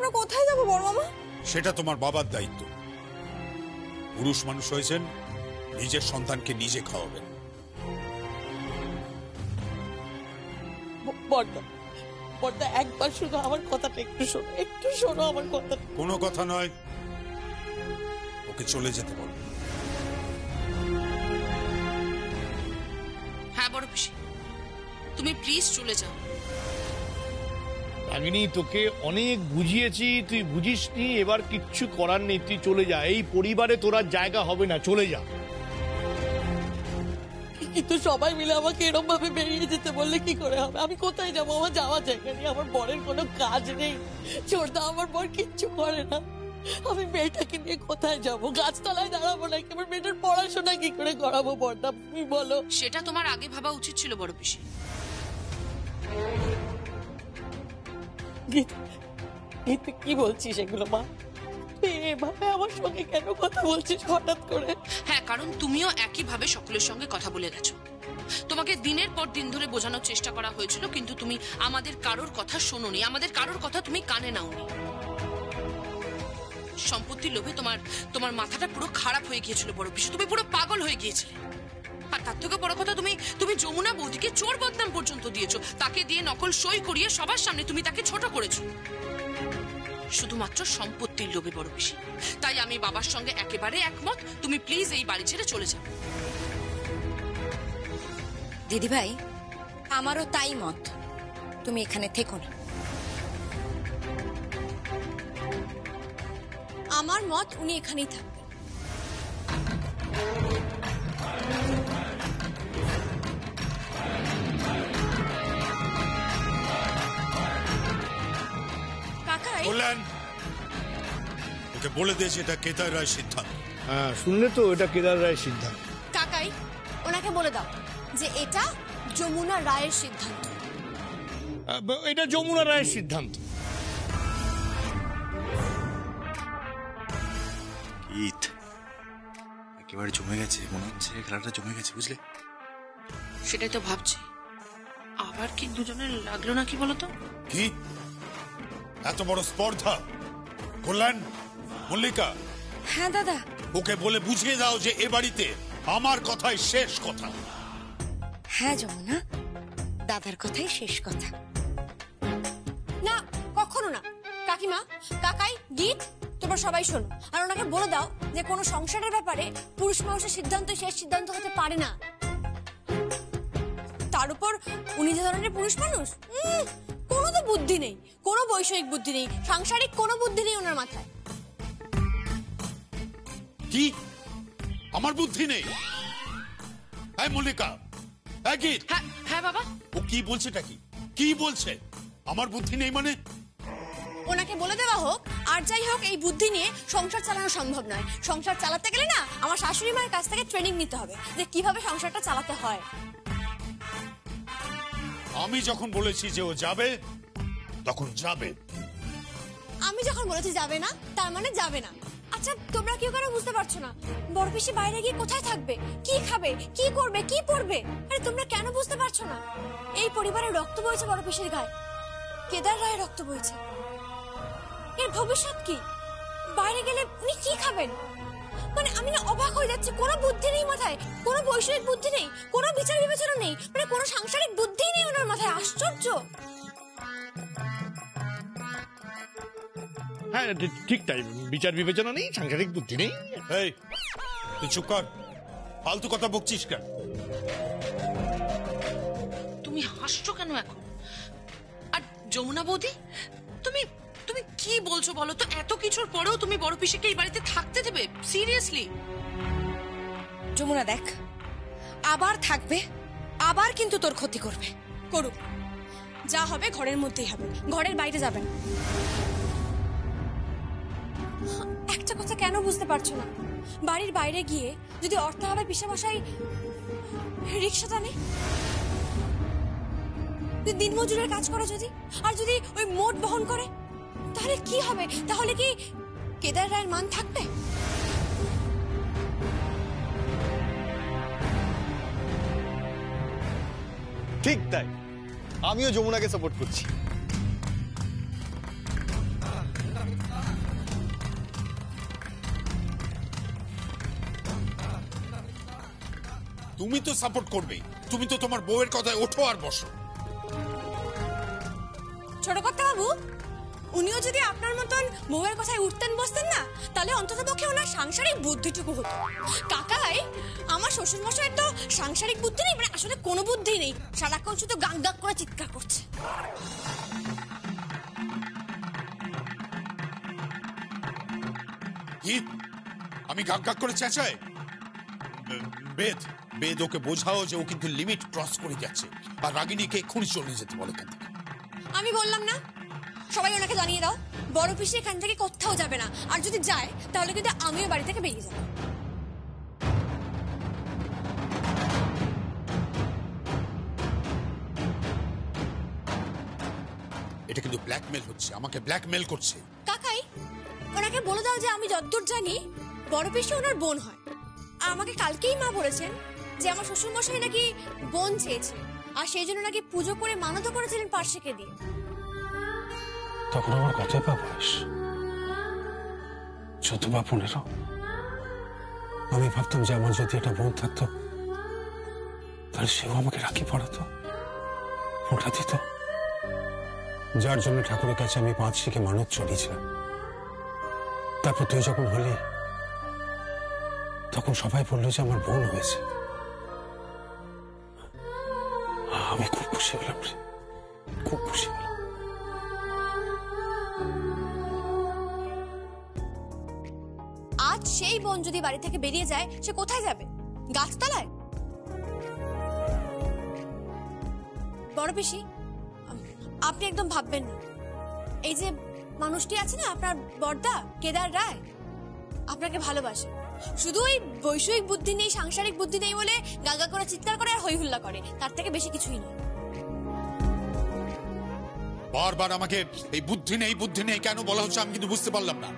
আমরা কোথায় যাবো বড় মামা? সেটা তোমার বাবার দায়িত্ব। পুরুষ মানুষ হয়েছেন, নিজের সন্তানকে নিজে খাওয়াবেন। বড়দা একবার শুধু আমার কথাটা একটু শোনো আমার কথা। কোনো কথা নয়, ওকে চলে যেতে বলো। হ্যাঁ বড় পিসি, তুমি প্লিজ চলে যাও। রাগিনী, তোকে অনেক বুঝিয়েছি, তুই বুঝিসনি, এবার কিচ্ছু করার নেই, তুই চলে যা। এই পরিবারে তোর আর জায়গা হবে না, চলে যা। কিন্তু সবাই মিলে আমাকে এরকম ভাবে বেরিয়ে যেতে বললে কি করে হবে? আমি কোথায় যাবো? আমার যাওয়ার জায়গা নেই, আমার বরের কোনো কাজ নেই। ছোটদা আমার বর কিচ্ছু করে না, আমি মেয়েটাকে নিয়ে কোথায় যাবো? গাছতলায় দাঁড়াবো নাকি? আমার মেয়েটার পড়াশোনা কি করে করাবো বড়দা, তুমি বলো। সেটা তোমার আগে ভাবা উচিত ছিল বড় পিসি। গীতা, কি বলছিস এগুলো মা? এভাবে আমার সঙ্গে কেন কথা বলছিস হঠাৎ করে? হ্যাঁ, কারণ তুমিও একইভাবে সকলের সঙ্গে কথা বলে গেছো। তোমাকে দিনের পর দিন ধরে বোঝানোর চেষ্টা করা হয়েছিল, কিন্তু তুমি আমাদের কারোর কথা শোনোনি, আমাদের কারোর কথা তুমি কানে নাওনি। সম্পত্তির লোভে তোমার মাথাটা পুরো খারাপ হয়ে গিয়েছিল বড় পিসি, তুমি পুরো পাগল হয়ে গিয়েছিলে। আর তার থেকে বড় কথা, তুমি যমুনা বৌদিকে চোর বদনাম পর্যন্ত দিয়েছো, তাকে দিয়ে নকল সই করিয়ে সবার সামনে তুমি তাকে ছোট করেছো, শুধুমাত্র সম্পত্তির লোভে বড় পিসি। তাই আমি বাবার সঙ্গে একেবারে একমত, তুমি প্লিজ এই বাড়ি ছেড়ে চলে যাও। দিদি ভাই, আমারও তাই মত, তুমি এখানে থেকো না। আমার মত উনি এখানেই থাকবেন। কাকাই বললেন, ওকে বলে দিয়েছে এটা কেদার রায় সিদ্ধান্ত। হ্যাঁ, শুনলে তো, এটা কেদার রায়ের সিদ্ধান্ত। কাকাই ওনাকে বলে দাও যে এটা যমুনা রায়ের সিদ্ধান্ত। এটা যমুনা রায়ের সিদ্ধান্ত। ইট একেবারে জমে গেছে, মনে হচ্ছে খেলাটা জমে গেছে, বুঝলে? সেটাই তো ভাবছি, আবার কি দুজনের লাগলো নাকি বলতো? কি এত বড় স্পর্ধা? কল্যাণ, মল্লিকা, হ্যাঁ দাদা, ওকে বলে বুঝিয়ে দাও যে এ বাড়িতে আমার কথাই শেষ কথা। হ্যাঁ যমুনা, দাদার কথাই শেষ কথা। না, কখনো না। কাকিমা, কাকাই, গীত, তোমরা সবাই শোনো, আর ওনাকে বলে দাও যে কোনো সংসারের ব্যাপারে পুরুষ মানুষের সিদ্ধান্ত শেষ সিদ্ধান্ত হতে পারে না। তার উপর উনি যে ধরনের পুরুষ মানুষ, কোনো তো বুদ্ধি নেই, কোনো বৈষয়িক বুদ্ধি নেই, সাংসারিক কোনো বুদ্ধি নেই ওনার মাথায়। কি আমার বুদ্ধি নেই? হ্যাঁ মল্লিকা, হ্যাঁ গীত, হ্যাঁ বাবা। ও কি বলছে? কি বলছে আমার বুদ্ধি নেই মানে? ওনাকে বলে দেওয়া হোক, আর যাই হোক, এই বুদ্ধি নিয়ে সংসার চালানো সম্ভব নয়। সংসার চালাতে গেলে না আমার শাশুড়ি মায়ের কাছ থেকে ট্রেনিং নিতে হবে যে কিভাবে সংসারটা চালাতে হয়। আমি যখন বলেছি যে ও যাবে, তখন যাবে। আমি যখন বলেছি যাবে না, তার মানে যাবে না। আচ্ছা, তোমরা কেউ কারো বুঝতে পারছো না বড় পিসি বাইরে গিয়ে কোথায় থাকবে, কি খাবে, কি করবে, কি পড়বে? আরে তোমরা কেন বুঝতে পারছো না? এই পরিবারের রক্ত বইছে বড় পিসির গায়ে, কেদার রায়ের রক্ত বইছে। এর ভবিষ্যৎ কি? বাইরে গেলে উনি কি খাবেন? মানে আমি না অবাক হয়ে যাচ্ছি, কোনো বুদ্ধি নেই মাথায়, কোনো বৈষয়িক বুদ্ধি নেই, কোনো বিচার বিবেচনা নেই, মানে কোনো সাংসারিক বুদ্ধি নেই ওনার মাথায়। আশ্চর্য। হ্যাঁ ঠিক তাই, বিচার বিবেচনা নেই, সাংসারিক বুদ্ধি নেই। এই তুই চুপ কর, ফালতু কথা বকছিস কেন? তুমি হাসছো কেন এখন? আর যমুনা বৌদি, তুমি কি বলছো বলো তো? এত কিছুর পরেও তুমি বড় পিসিকে এই বাড়িতে থাকতে দেবে? সিরিয়াসলি? যমুনা দেখ, আবার থাকবে, আবার কিন্তু তোর ক্ষতি করবে। করুক, যা হবে ঘরের মধ্যেই হবে, ঘরের বাইরে যাবে না। একটা কথা কেন বুঝতে পারছো না? বাড়ির বাইরে গিয়ে যদি অর্থ হবে পিসেমশাই রিক্সা টানে, দিনমজুরের কাজ করে যদি, আর যদি ওই মোট বহন করে, তাহলে কি হবে? তাহলে কি কেদার রায়ের মান থাকবে? ঠিক তাই, আমিও যমুনাকে সাপোর্ট করছি। তুমি তো সাপোর্ট করবে, তুমি তো তোমার বউয়ের কথায় ওঠো আর বসো। ছোট কর্তা বাবু, উনিও যদি আপনার মতন বউয়ের কথায় উঠতেন বসতেন না, তাহলে অন্তত পক্ষে ওনার সাংসারিক বুদ্ধিটুকু হতো। কাকাই, আমার শ্বশুর মশাইয়ের তো সাংসারিক বুদ্ধি নেই, মানে আসলে কোনো বুদ্ধি নেই, সারাক্ষণ শুধু গাং গাং করে চিৎকার করছে। কি আমি গাক গাক করে চেঁচাই? বেদ বেদ ওকে বোঝাও যে ও কিন্তু লিমিট ক্রস করে যাচ্ছে, আর রাগিনীকে এক্ষুনি চলে যেতে বলে এখান থেকে। আমি বললাম না, সবাই ওনাকে জানিয়ে দাও বড় পিসি এখান থেকে কোথাও যাবে না, আর যদি যায় তাহলে কিন্তু আমিও বাড়ি থেকে বেরিয়ে যাবো। এটা কিন্তু ব্ল্যাকমেল হচ্ছে, আমাকে ব্ল্যাকমেল করছে। কাকাই, ওনাকে বলে দাও যে আমি যতদূর জানি বড় পিসি ওনার বোন হয়। আর আমাকে কালকেই মা বলেছেন যে আমার শ্বশুর মশাই নাকি বোন চেয়েছে, আর সেই জন্য নাকি পুজো করে মানত করেছিলেন পার্শ্বিকে দিয়ে। তখন আমার কত বা বয়স, 14 বা 15। আমি ভাবতাম যে আমার যদি একটা বোন থাকতো তাহলে সেও আমাকে রাখি পড়াতো, ফোঁটা দিত, যার জন্য ঠাকুরের কাছে আমি 5 শিখে মানত চড়িয়েছিলাম। তারপর তুই যখন হলি তখন সবাই বললো যে আমার বোন হয়েছে। আমি খুব খুশি হলাম রে, খুব খুশি হলাম। আজ সেই বোন যদি বাড়ি থেকে বেরিয়ে যায়, সে কোথায় যাবে? গাছতলায়? বড় পিসি, আপনি একদম ভাববেন না। এই যে মানুষটি আছে না, আপনার বড়দা কেদার রায়, আপনাকে ভালোবাসে। শুধু ওই বৈষয়িক বুদ্ধি নেই, সাংসারিক বুদ্ধি নেই বলে গাগা করে চিৎকার করে আর হই হুল্লা করে, তার থেকে বেশি কিছুই নয়। বারবার আমাকে এই বুদ্ধি নেই কেন বলা হচ্ছে আমি কিন্তু বুঝতে পারলাম না।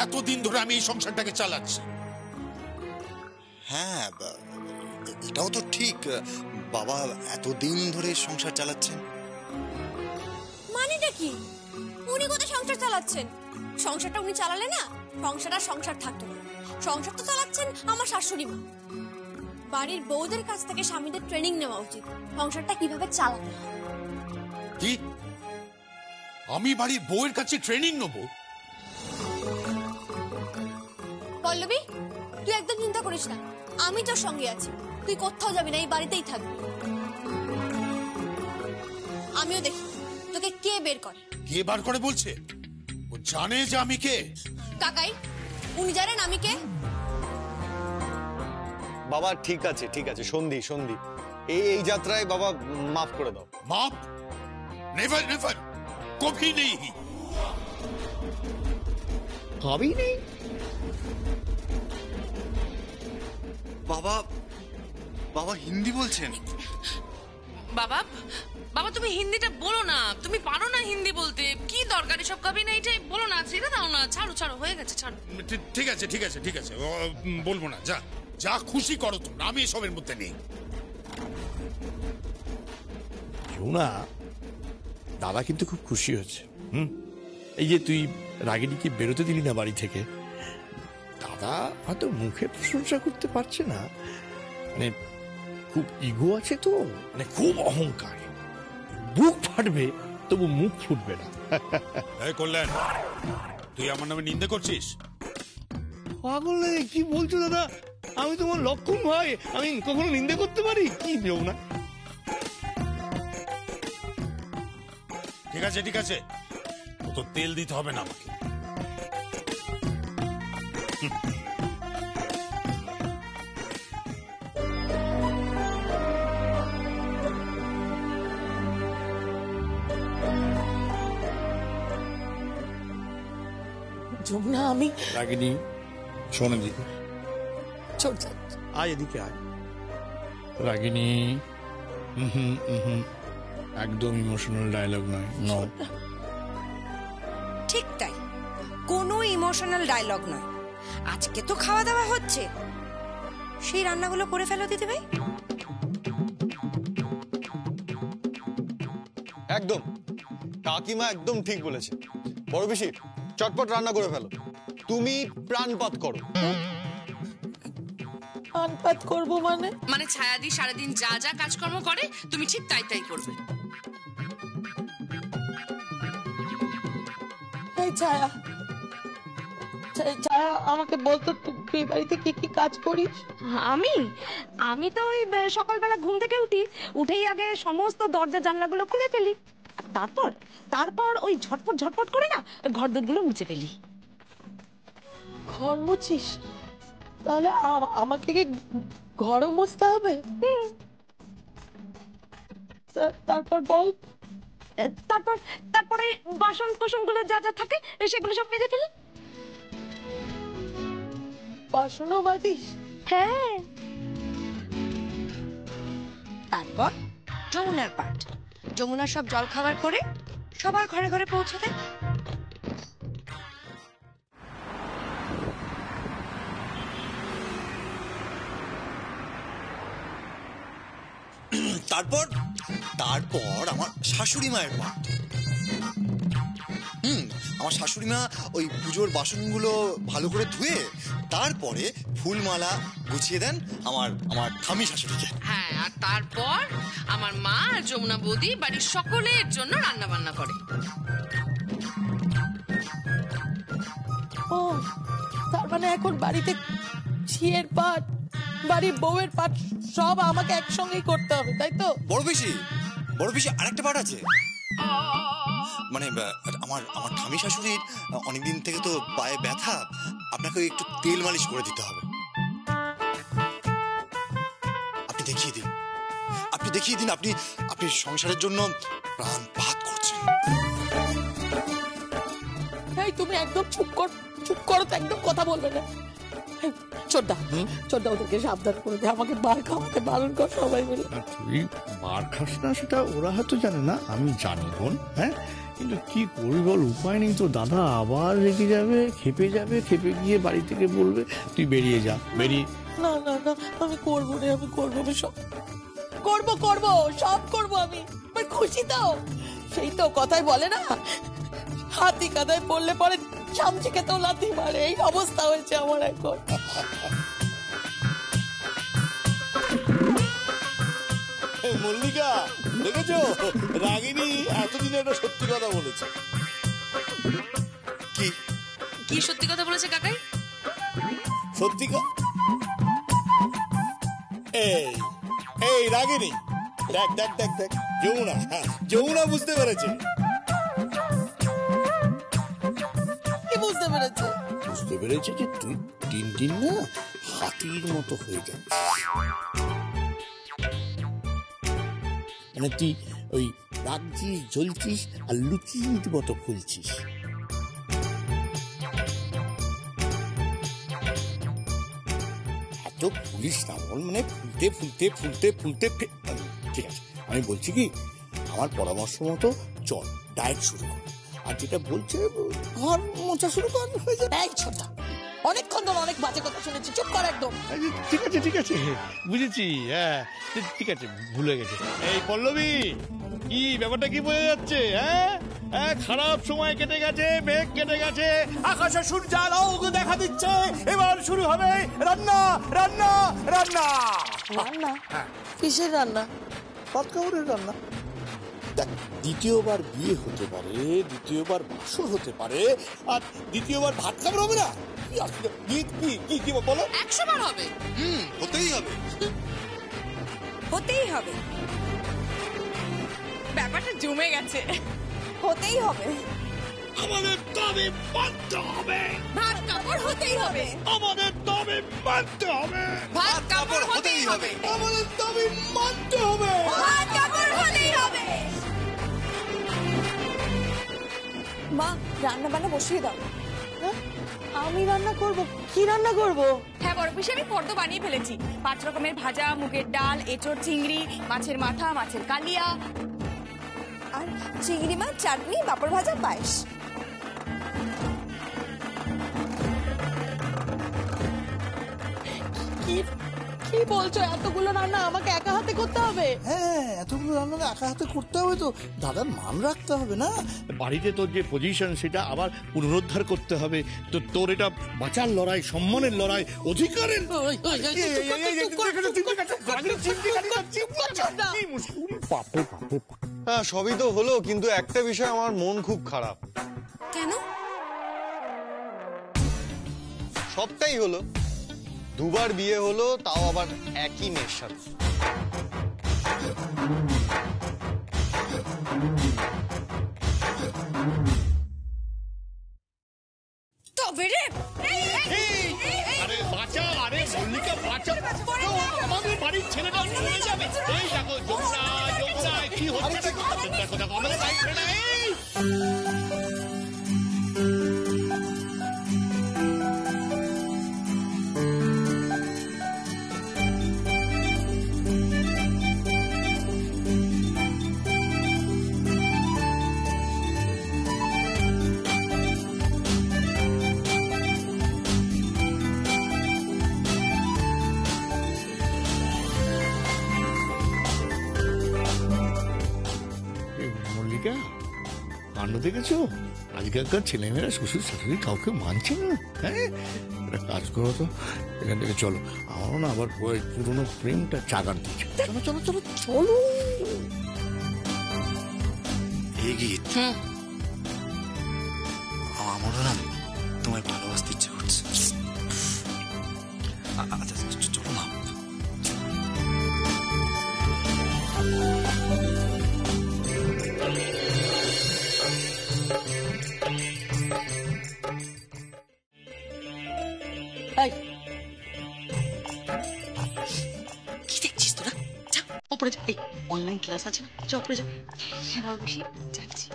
এতদিন ধরে আমি এই সংসারটাকে চালাচ্ছি। হ্যাঁ, এটাও তো ঠিক। বাবা এতদিন ধরে সংসার চালাচ্ছেন, মানেটা কি? উনি কোথায় সংসার চালাচ্ছেন? সংসারটা উনি চালালে না সংসার থাকতো না। সংসার তো চালাচ্ছেন আমার শাশুড়ি মা। বাড়ির বউদের কাছ থেকে স্বামীদের ট্রেনিং নেওয়া উচিত, সংসারটা কিভাবে চালাতে হয়। কি আমি বাড়ির বউয়ের কাছে ট্রেনিং নেবো? পল্লবী, তুই একদম চিন্তা করিস না, আমি তোর সঙ্গে আছি। তুই কোথাও যাবি না, এই বাড়িতেই থাকবি। আমিও দেখি তোকে কে বের করে। কে বার করে বলছে? ও জানে যে আমি কে। কাকাই, উনি জানেন আমি কে? বাবা ঠিক আছে ঠিক আছে, সন্ধি সন্ধি, এই যাত্রায় বাবা মাফ করে দাও। মাপ? নেভার নেভার, কভি নেই। কবি নেই? বাবা বাবা হিন্দি বলছেন? বাবা বাবা তুমি হিন্দিটা বলো না, তুমি পারো না হিন্দি বলতে। কি দরকার এসব কবি না, এটাই বলো না, ছেড়ে দাও না, ছাড়ো হয়ে গেছে, ছাড়ো। ঠিক আছে ঠিক আছে ঠিক আছে, বলবো না। যা যা খুশি করো তোমরা, আমি এসবের মধ্যে নেই। না, দাদা কিন্তু খুব খুশি হয়েছে। এই যে তুই রাগিনীকে বেরোতে দিলি না বাড়ি থেকে, দাদা হয়তো মুখে প্রশংসা করতে পারছে না, মানে খুব ইগো আছে তো, মানে খুব অহংকার, বুক ফাটবে তবু মুখ ফুটবে না। এই কল্যাণ, তুই আমার নামে নিন্দে করছিস? পাগল নাকি? কি বলছো দাদা? আমি তোমার লক্ষণ ভাই, আমি কখনো নিন্দে করতে পারি? কি দেব না। ঠিক আছে ঠিক আছে, তো তেল দিতে হবে না আমাকে। যমুনা, আমি রাগিনী শোনে দিকে, ছোট আয় এদিকে আয়। রাগিনী একদম ইমোশনাল ডায়লগ নয়। নো, ঠিক তাই, কোনো ইমোশনাল ডায়লগ নয়। আজকে তো খাওয়া দাওয়া হচ্ছে, সেই রান্নাগুলো করে ফেলো দিদি ভাই। একদম, কাকিমা একদম ঠিক বলেছে। বড় বেশি চটপট রান্না করে ফেলো, তুমি প্রাণপাত করো। আনপাত করবো মানে? মানে ছায়াদি সারাদিন যা যা কাজকর্ম করে তুমি ঠিক তাই তাই করবে। এই ছায়া, ছায়া আমাকে বলতো তুই বাড়িতে কি কি কাজ করিস? আমি তো ওই সকালবেলা ঘুম থেকে উঠেই আগে সমস্ত দরজা জানলাগুলো খুলে ফেলি, তারপর ওই ঝটপট করে না ঘর দোরগুলো মুছে ফেলি। ঘর মুছিস? তাহলে আমাকে কি ঘরও মুছতে হবে? তারপর বল। তারপরে বাসন কোসনগুলো যা যা থাকে সেগুলো সব মেজে ফেলি। বাসনও মাজিস? হ্যাঁ। তারপর যমুনার পাঠ, যমুনা সব জল খাবার করে সবার ঘরে ঘরে পৌঁছে দেয়। তারপর তারপর আমার শাশুড়ি মায়ের পাঠ। আমার শাশুড়ি মা ওই পুজোর বাসনগুলো ভালো করে ধুয়ে তারপরে ফুলমালা গুছিয়ে দেন আমার আমার ঠাম্মি শাশুড়িকে। হ্যাঁ, আর তারপর আমার মা আর যমুনা বৌদি বাড়ির সকলের জন্য রান্না বান্না করে। ও, তার মানে এখন বাড়িতে ঝিয়ের পাঠ, বাড়ির বউয়ের পাঠ সব আমাকে একসঙ্গেই করতে হবে, তাই তো? বড় বেশি আরেকটা পাঠ আছে। মানে আমার আমার ঠাম্মি শাশুড়ির অনেকদিন থেকে তো পায়ে ব্যথা, আপনাকে একটু তেল মালিশ করে দিতে হবে। আপনি দেখিয়ে দিন আপনি সংসারের জন্য প্রাণপাত করছেন। এই তুমি একদম চুপ করো তো, একদম কথা বলবে না। চোদ্দা ওদেরকে সাবধান করে দে, আমাকে বার খাওয়াতে বারণ কর সবাই মিলে। তুই বার খাস না সেটা ওরা হয়তো জানে না, আমি জানি বোন। হ্যাঁ, কিন্তু কি করবি বল, উপায় নেই তো। দাদা আবার রেগে যাবে, খেপে গিয়ে বাড়ি থেকে বলবে তুই বেরিয়ে যা। না আমি করবো রে, আমি সব করবো আমি। খুশি তো, সেই তো কথাই বলে না, হাতি কাদায় পড়লে পরে চামচিকে তো লাথি মারে। এই অবস্থা হয়েছে আমার এখন। মল্লিকা, দেখেছো রাগিনী এতদিনে একটা সত্যি কথা বলেছে। কি সত্যি কথা বলেছে কাকাই? সত্যি এই রাগিনী, দেখ যমুনা বুঝতে পেরেছে। কি বুঝতে পেরেছে? বুঝতে পেরেছে যে তুই দিন না হাতির মতো হয়ে যাচ্ছিস। মানে তুই ওই রাগছিস, জ্বলছিস আর লুচির মতো ফুলছিস। এত ফুলিস না বল, মানে ফুলতে। ঠিক আছে, আমি বলছি কি, আমার পরামর্শ মতো চল ডায়েট শুরু কর, আর যেটা বলছে ঘর মোছা শুরু কর, হয়ে যাবে। এই ছোটা, অনেকক্ষণ ধরে অনেক বাজে কথা শুনেছি, চুপ কর একদম। ঠিক আছে বুঝেছি। হ্যাঁ ঠিক আছে, ভুলে গেছে। এই পল্লবী, কি ব্যাপারটা কি বোঝা যাচ্ছে? হ্যাঁ, খারাপ সময় কেটে গেছে, মেঘ কেটে গেছে, আকাশে সূর্যার আলো দেখা দিচ্ছে। এবার শুরু হবে রান্না। কিসের রান্না? ভাত খাবারের রান্না। দ্বিতীয়বার বিয়ে হতে পারে, দ্বিতীয়বার বাসর হতে পারে, আর দ্বিতীয়বার ভাত খাবার হবে না? কি বলো? 100 বার হবে। হতেই হবে। ব্যাপারটা জমে গেছে। হতেই হবে। আমাদের দাবি মানতে হবে। ভাত কাপড় হতেই হবে। আমাদের দাবি মানতে হবে। ভাত কাপড় হতেই হবে। আমাদের দাবি মানতে হবে। ভাত কাপড় হতেই হবে। মা, রান্না বান্না বসিয়ে দাও। আমি রান্না করব? কি রান্না করব? হ্যাঁ বড় পিসি, আমি ফর্দ বানিয়ে ফেলেছি। 5 রকমের ভাজা, মুগের ডাল, এঁচোড়, চিংড়ি, মাছের মাথা, মাছের কালিয়া, আর চিংড়ি মাছ, চাটনি, পাঁপড় ভাজা, পায়েস। কি কি বলছো? এতগুলো রান্না আমাকে একা হাতে করতে হবে? হ্যাঁ, এতগুলো রান্না একা হাতে করতে হবে তো, দাদার মান রাখতে হবে না? বাড়িতে তোর যে পজিশন সেটা আবার পুনরুদ্ধার করতে হবে। তো তোর এটা বাঁচার লড়াই, সম্মানের লড়াই, অধিকারের। হ্যাঁ সবই তো হলো, কিন্তু একটা বিষয় আমার মন খুব খারাপ। কেন? সবটাই হলো, দুবার বিয়ে হলো, তাও আবার একই মেয়ের সাথে। তবে রে আরে বাঁচা, আরে মল্লিকা বাঁচা, আমাদের বাড়ির ছেলেটা মরে যাবে। এই দেখো যমুনা, যমুনা কি হচ্ছে? দেখো দেখো আমাদের বাড়ির ছেলেটা। মল্লিকা, কাণ্ড দেখেছো? আজকালকার ছেলেমেয়েরা শ্বশুর শাশুড়ি কাউকে মানছে না। হ্যাঁ, একটা কাজ করো তো, এখান থেকে চলো। আমারও না আবার পুরোনো প্রেমটা চাগার দিচ্ছে। চলো চলো চলো চলো। এই গীত, আমারও না তোমায় ভালোবাসতে ইচ্ছে করছে। আচ্ছা চলো না। কি দেখছিস তোরা? যা ওপরে যা, এই অনলাইন ক্লাস আছে না, যা ওপরে যা। হ্যাঁ বেশি যাচ্ছি।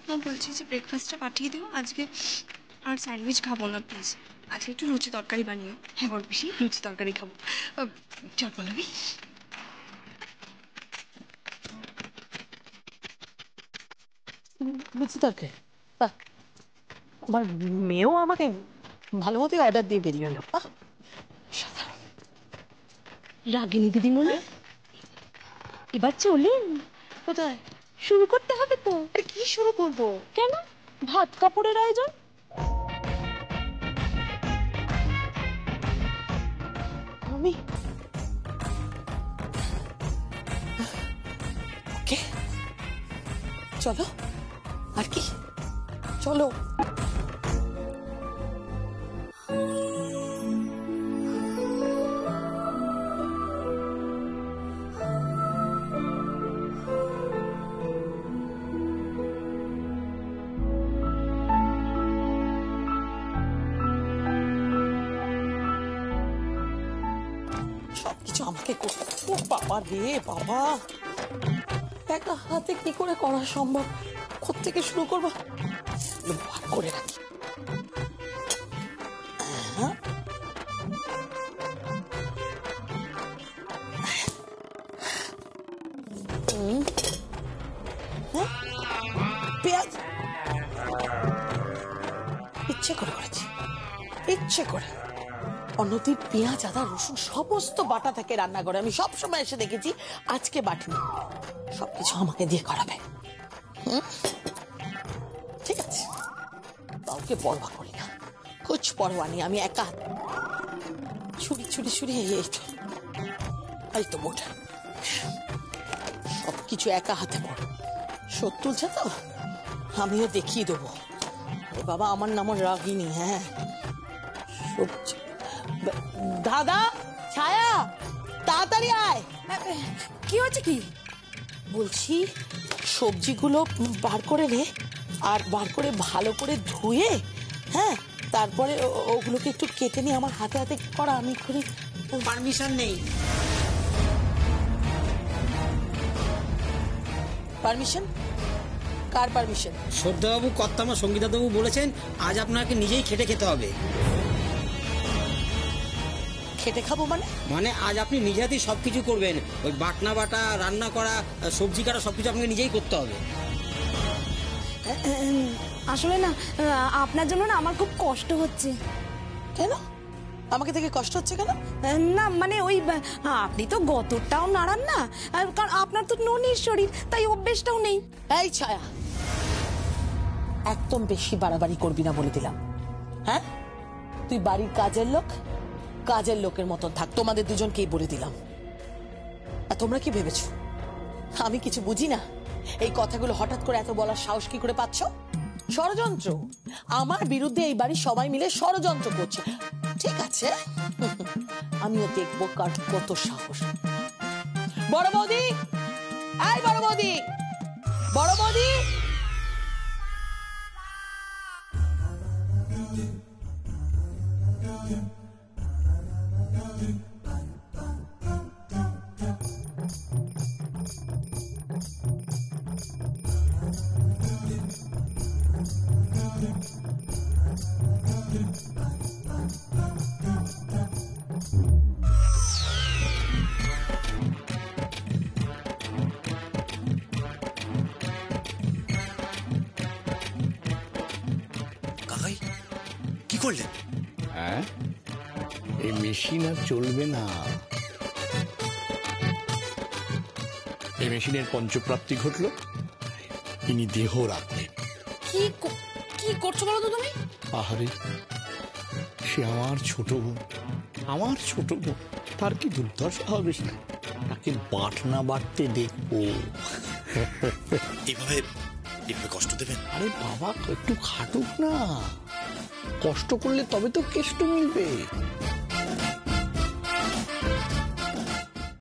মা বলছি যে ব্রেকফাস্টটা পাঠিয়ে দিও আজকে, আর স্যান্ডউইচ খাবো না প্লিজ, আজকে একটু লুচি তরকারি বানিও। হ্যাঁ বল বেশি, লুচি তরকারি খাবো। চল বলবি। লুচি তরকারি, বাহ, আমার মেয়েও আমাকে ভালো মতোই অর্ডার দিয়ে বেরিয়ে এলো। বাহ, সাধারণ। রাগিনী দিদিমণি এবার চলেন। কোথায়? শুরু করতে হবে তো। কি শুরু করবো? কেন? ভাত কাপড়ের আয়োজন। আমি ওকে, চলো। আর কি, চলো। সবকিছু আমাকে করতে, ও বাবা রে বাবা, একা হাতে কি করে করা সম্ভব? কোত্থেকে শুরু করবো? ভাগ করে রাখি। পেঁয়াজ ইচ্ছে করে করেছি, ইচ্ছে করে। অন্যদিন পেঁয়াজ আদা রসুন সমস্ত বাটা থাকে রান্নাঘরে, আমি সব সময় এসে দেখেছি, আজকে বাটিনি। সবকিছু আমাকে দিয়ে করাবে। ঠিক আছে, কাউকে পরোয়া করি না, কুছ পরোয়া নেই। আমি একা ছুরি ছুরি ছুরি, এই তো মোটা, সবকিছু একা হাতে পড়ো। শোধ তুলছে তো, আমিও দেখিয়ে দেবো। বাবা আমার নাম রাগিনী। হ্যাঁ, দাদা, ছায়া, তাড়াতাড়ি আয়। কি হচ্ছে কি? বলছি সবজিগুলো বার করে নে, আর বার করে ভালো করে ধুয়ে, হ্যাঁ, তারপরে ওগুলোকে একটু কেটে নিয়ে আমার হাতে হাতে করা। আমি করি। পারমিশন নেই। পারমিশন? কার পারমিশন? সর্দাবাবু, কর্তামা, সঙ্গীতাবাবু বলেছেন আজ আপনাকে নিজেই খেটে খেতে হবে। খেটে খাবো মানে? মানে আজ আপনি নিজে হাতেই সবকিছু করবেন, ওই বাটনা বাটা, রান্না করা, সবজি কাটা, সবকিছু আপনাকে নিজেই করতে হবে। আসলে না, আপনার জন্য না আমার খুব কষ্ট হচ্ছে। কেন? আমাকে দেখে কষ্ট হচ্ছে কেন? না মানে ওই আপনি তো গতরটাও নাড়ান না, কারণ আপনার তো ননির শরীর, তাই অভ্যেসটাও নেই। এই ছায়া, একদম বেশি বাড়াবাড়ি করবি না বলে দিলাম। হ্যাঁ, তুই বাড়ির কাজের লোক, কাজের লোকের মতন থাক। তোমাদের দুজনকেই বলে দিলাম। আর তোমরা কি ভেবেছো আমি কিছু বুঝি না? এই কথাগুলো হঠাৎ করে এত বলার সাহস কি করে পাচ্ছ? ষড়যন্ত্র, আমার বিরুদ্ধে এই বাড়ি সবাই মিলে ষড়যন্ত্র করছে। ঠিক আছে, আমিও দেখবো কার কত সাহস। বড় বৌদি, এই বড় বৌদি, বড় বৌদি। কাকাই কি করলেন? হ্যাঁ, এই মেশিন আর চলবে না। এই মেশিনের পঞ্চপ্রাপ্তি ঘটলো, ইনি দেহ রাখলেন। কি করছো বলো তো তুমি? আহারে, সে আমার ছোট বোন, আমার ছোট বোন, তার কি দুর্দশা হবে না? তাকে বাটনা বাটতে দেখবো। এভাবে এভাবে কষ্ট দেবেন? আরে বাবা, একটু খাটুক না, কষ্ট করলে তবে তো কেষ্ট মিলবে।